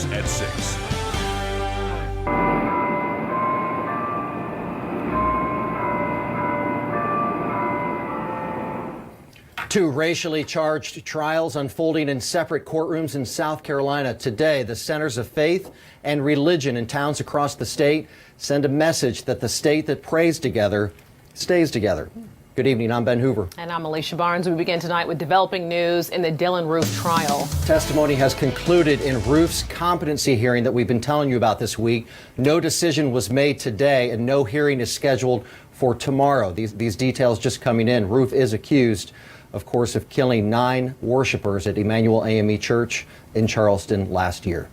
News at 6. Two racially charged trials unfolding in separate courtrooms in South Carolina today. The centers of faith and religion in towns across the state send a message that the state that prays together stays together. Good evening, I'm Ben Hoover. And I'm Alicia Barnes. We begin tonight with developing news in the Dylann Roof trial. Testimony has concluded in Roof's competency hearing that we've been telling you about this week. No decision was made today and no hearing is scheduled for tomorrow. These details just coming in. Roof is accused, of course, of killing 9 worshipers at Emmanuel AME Church in Charleston last year.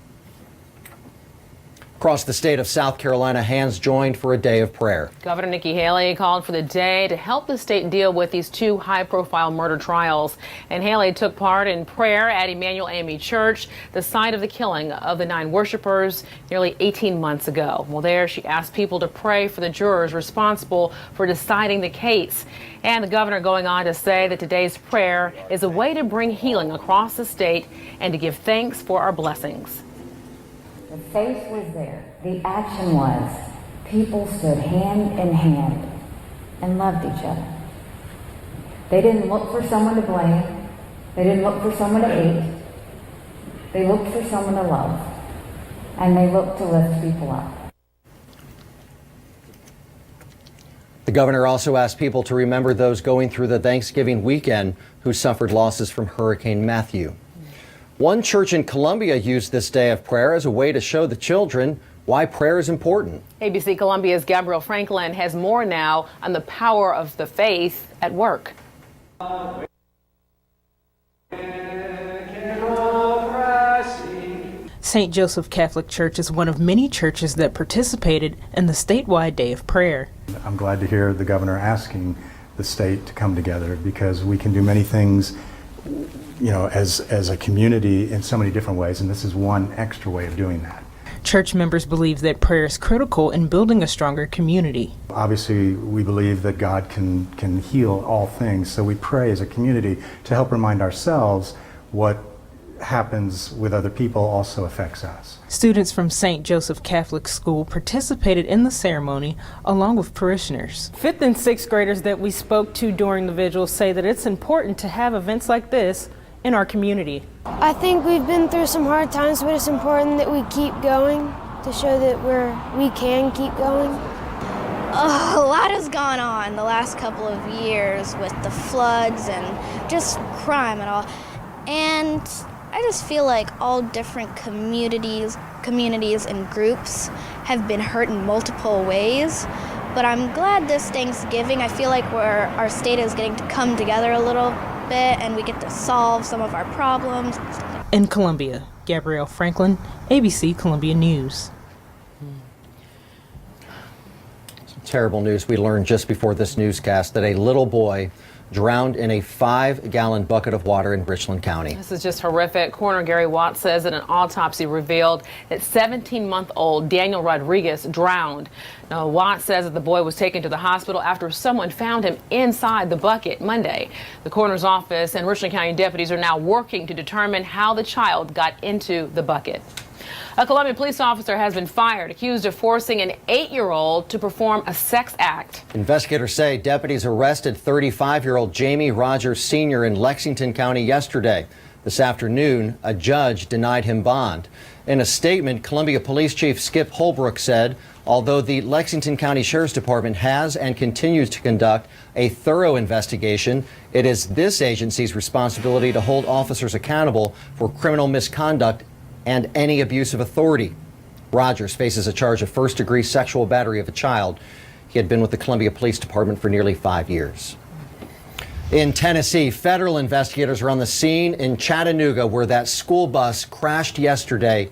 Across the state of South Carolina, hands joined for a day of prayer. Governor Nikki Haley called for the day to help the state deal with these 2 high-profile murder trials. And Haley took part in prayer at Emmanuel AME Church, the site of the killing of the 9 worshipers nearly 18 months ago. Well, there she asked people to pray for the jurors responsible for deciding the case. And the governor going on to say that today's prayer is a way to bring healing across the state and to give thanks for our blessings. The faith was there. The action was. People stood hand in hand and loved each other. They didn't look for someone to blame. They didn't look for someone to hate. They looked for someone to love. And they looked to lift people up. The governor also asked people to remember those going through the Thanksgiving weekend who suffered losses from Hurricane Matthew. One church in Columbia used this day of prayer as a way to show the children why prayer is important. ABC Columbia's Gabrielle Franklin has more now on the power of the faith at work. St. Joseph Catholic Church is one of many churches that participated in the statewide day of prayer. I'm glad to hear the governor asking the state to come together because we can do many things, you know, as a community in so many different ways, and this is one extra way of doing that. Church members believe that prayer is critical in building a stronger community. Obviously, we believe that God can heal all things, so we pray as a community to help remind ourselves what happens with other people also affects us. Students from St. Joseph Catholic School participated in the ceremony along with parishioners. 5th and 6th graders that we spoke to during the vigil say that it's important to have events like this in our community. I think we've been through some hard times, but it's important that we keep going to show that we can keep going. A lot has gone on the last couple of years with the floods and just crime and all. And I just feel like all different communities and groups have been hurt in multiple ways. But I'm glad this Thanksgiving, I feel like our state is getting to come together a little bit and we get to solve some of our problems. In Columbia, Gabrielle Franklin, ABC Columbia News. Some terrible news we learned just before this newscast that a little boy drowned in a 5-gallon bucket of water in Richland County. This is just horrific. Coroner Gary Watts says that an autopsy revealed that 17-month-old Daniel Rodriguez drowned. Now, Watts says that the boy was taken to the hospital after someone found him inside the bucket Monday. The coroner's office and Richland County deputies are now working to determine how the child got into the bucket. A Columbia police officer has been fired, accused of forcing an 8-year-old to perform a sex act. Investigators say deputies arrested 35-year-old Jamie Rogers Sr. in Lexington County yesterday. This afternoon, a judge denied him bond. In a statement, Columbia Police Chief Skip Holbrook said, although the Lexington County Sheriff's Department has and continues to conduct a thorough investigation, it is this agency's responsibility to hold officers accountable for criminal misconduct and any abuse of authority. Rogers faces a charge of first-degree sexual battery of a child. He had been with the Columbia Police Department for nearly 5 years. In Tennessee, federal investigators are on the scene in Chattanooga where that school bus crashed yesterday,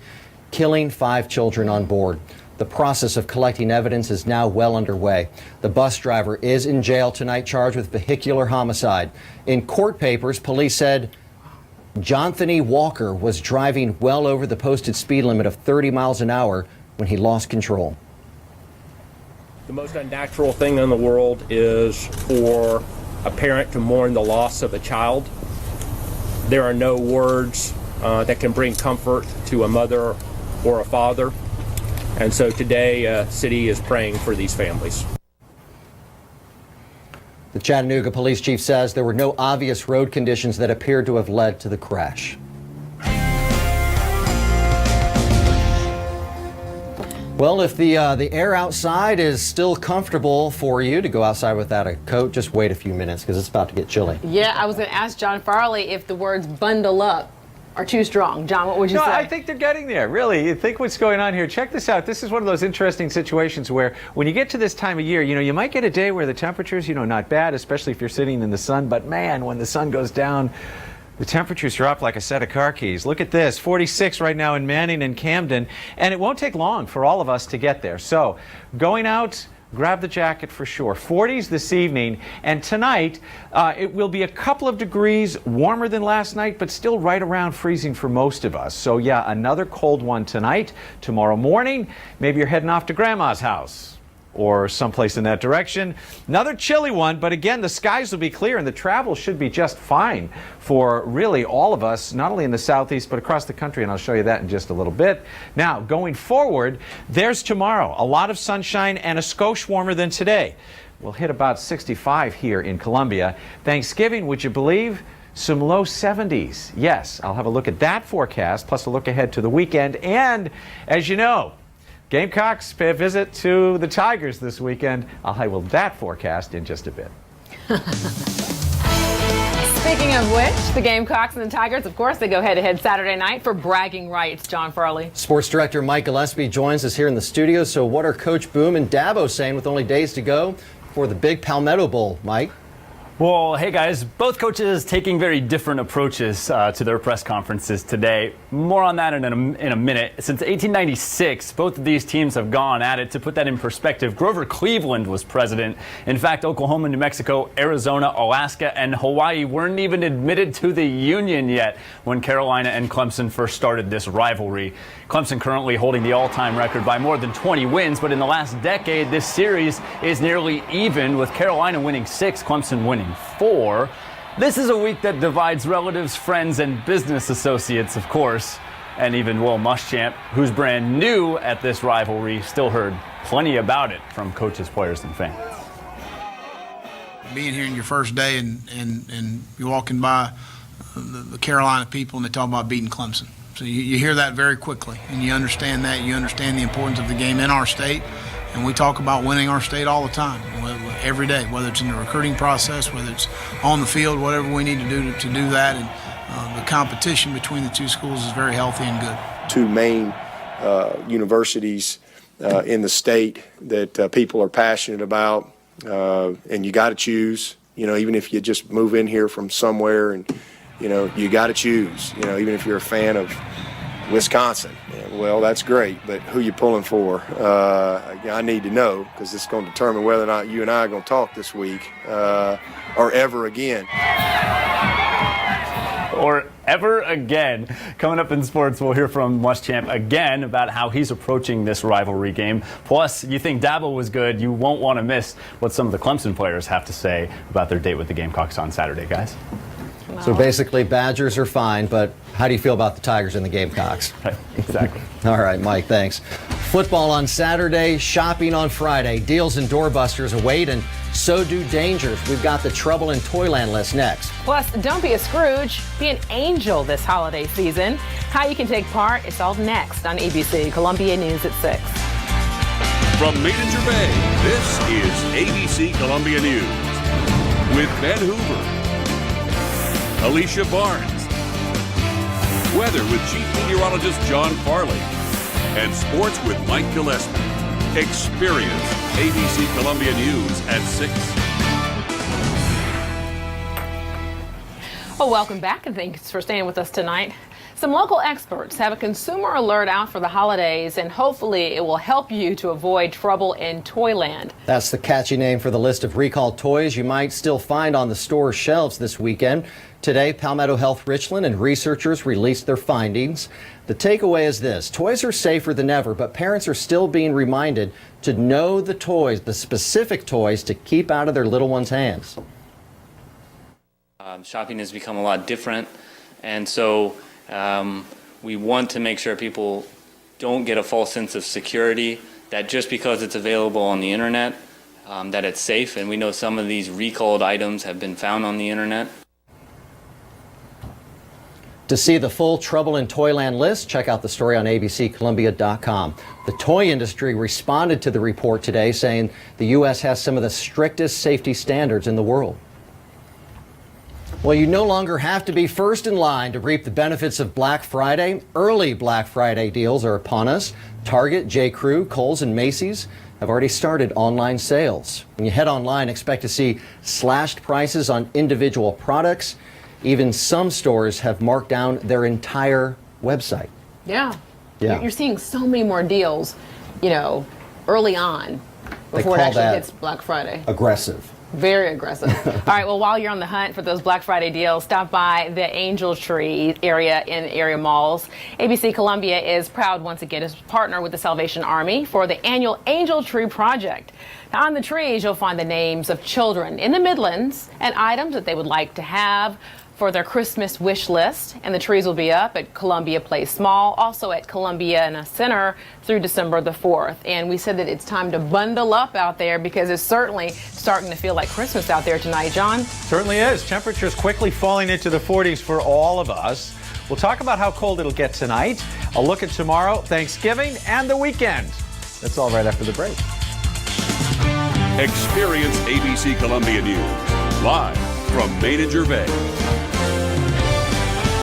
killing 5 children on board. The process of collecting evidence is now well underway. The bus driver is in jail tonight, charged with vehicular homicide. In court papers, police said Jonthony Walker was driving well over the posted speed limit of 30 miles an hour when he lost control. The most unnatural thing in the world is for a parent to mourn the loss of a child. There are no words that can bring comfort to a mother or a father. And so today, City is praying for these families. The Chattanooga police chief says there were no obvious road conditions that appeared to have led to the crash. Well, if the air outside is still comfortable for you to go outside without a coat, just wait a few minutes because it's about to get chilly. Yeah, I was going to ask John Farley if the words bundle up are too strong. John, what would you say? I think they're getting there, really. You think what's going on here. Check this out. This is one of those interesting situations where when you get to this time of year, you might get a day where the temperature's, not bad, especially if you're sitting in the sun. But man, when the sun goes down, the temperatures drop like a set of car keys. Look at this, 46 right now in Manning and Camden, and it won't take long for all of us to get there. So going out, grab the jacket for sure. 40s this evening, and tonight it will be a couple of degrees warmer than last night, but still right around freezing for most of us. So yeah, another cold one tonight. Tomorrow morning, maybe you're heading off to Grandma's house or someplace in that direction. Another chilly one, but again, the skies will be clear and the travel should be just fine for really all of us, not only in the southeast, but across the country, and I'll show you that in just a little bit. Now, going forward, there's tomorrow. A lot of sunshine and a skosh warmer than today. We'll hit about 65 here in Columbia. Thanksgiving, would you believe? Some low 70s. Yes, I'll have a look at that forecast, plus a look ahead to the weekend. And as you know, Gamecocks pay a visit to the Tigers this weekend. I'll highlight that forecast in just a bit. Speaking of which, the Gamecocks and the Tigers, of course, they go head-to-head Saturday night for bragging rights. John Farley. Sports director Mike Gillespie joins us here in the studio. So what are Coach Boom and Dabo saying with only days to go for the big Palmetto Bowl, Mike? Well, hey guys, both coaches taking very different approaches to their press conferences today. More on that in a minute. Since 1896, both of these teams have gone at it. To put that in perspective, Grover Cleveland was president. In fact, Oklahoma, New Mexico, Arizona, Alaska, and Hawaii weren't even admitted to the Union yet when Carolina and Clemson first started this rivalry. Clemson currently holding the all-time record by more than 20 wins, but in the last decade, this series is nearly even, with Carolina winning 6, Clemson winning 4. This is a week that divides relatives, friends, and business associates, of course. And even Will Muschamp, who's brand new at this rivalry, still heard plenty about it from coaches, players, and fans. Being here in your first day and you're walking by the Carolina people and they talk about beating Clemson. So you hear that very quickly, and you understand that. You understand the importance of the game in our state, and we talk about winning our state all the time, every day, whether it's in the recruiting process, whether it's on the field, whatever we need to do to do that. And the competition between the two schools is very healthy and good. Two main universities in the state that people are passionate about, and you got to choose. Even if you just move in here from somewhere and you got to choose, even if you're a fan of Wisconsin. Well, that's great, but who you pulling for? I need to know, because it's going to determine whether or not you and I are going to talk this week or ever again. Or ever again. Coming up in sports, we'll hear from Muschamp again about how he's approaching this rivalry game. Plus, you think Dabo was good, you won't want to miss what some of the Clemson players have to say about their date with the Gamecocks on Saturday, guys. So basically, Badgers are fine, but how do you feel about the Tigers and the Gamecocks? Right, exactly. All right, Mike, thanks. Football on Saturday, shopping on Friday. Deals and doorbusters await, and so do dangers. We've got the Trouble in Toyland list next. Plus, don't be a Scrooge, be an angel this holiday season. How you can take part, it's all next on ABC Columbia News at 6. From Manager Bay, this is ABC Columbia News with Ben Hoover, Alicia Barnes, weather with Chief Meteorologist John Farley, and sports with Mike Gillespie. Experience ABC Columbia News at 6. Well, welcome back, and thanks for staying with us tonight. Some local experts have a consumer alert out for the holidays, and hopefully it will help you to avoid trouble in Toyland. That's the catchy name for the list of recalled toys you might still find on the store shelves this weekend. Today, Palmetto Health Richland and researchers released their findings. The takeaway is this: toys are safer than ever, but parents are still being reminded to know the toys, the specific toys, to keep out of their little ones' hands. Shopping has become a lot different, and so we want to make sure people don't get a false sense of security, that just because it's available on the internet, that it's safe. And we know some of these recalled items have been found on the internet. To see the full Trouble in Toyland list, check out the story on abccolumbia.com. The toy industry responded to the report today, saying the U.S. has some of the strictest safety standards in the world. Well, you no longer have to be first in line to reap the benefits of Black Friday. Early Black Friday deals are upon us. Target, J.Crew, Kohl's, and Macy's have already started online sales. When you head online, expect to see slashed prices on individual products. Even some stores have marked down their entire website. Yeah. Yeah. You're seeing so many more deals, early on before it actually hits Black Friday. Aggressive. Very aggressive. All right, well, while you're on the hunt for those Black Friday deals, stop by the Angel Tree area in area malls. ABC Columbia is proud once again to partner with the Salvation Army for the annual Angel Tree Project. Now, on the trees, you'll find the names of children in the Midlands and items that they would like to have for their Christmas wish list. And the trees will be up at Columbia Place Mall, also at Columbia Center through December the 4th. And we said that it's time to bundle up out there because it's certainly starting to feel like Christmas out there tonight, John. Certainly is. Temperatures quickly falling into the 40s for all of us. We'll talk about how cold it'll get tonight. A look at tomorrow, Thanksgiving, and the weekend. That's all right after the break. Experience ABC Columbia News live from Main and Gervais.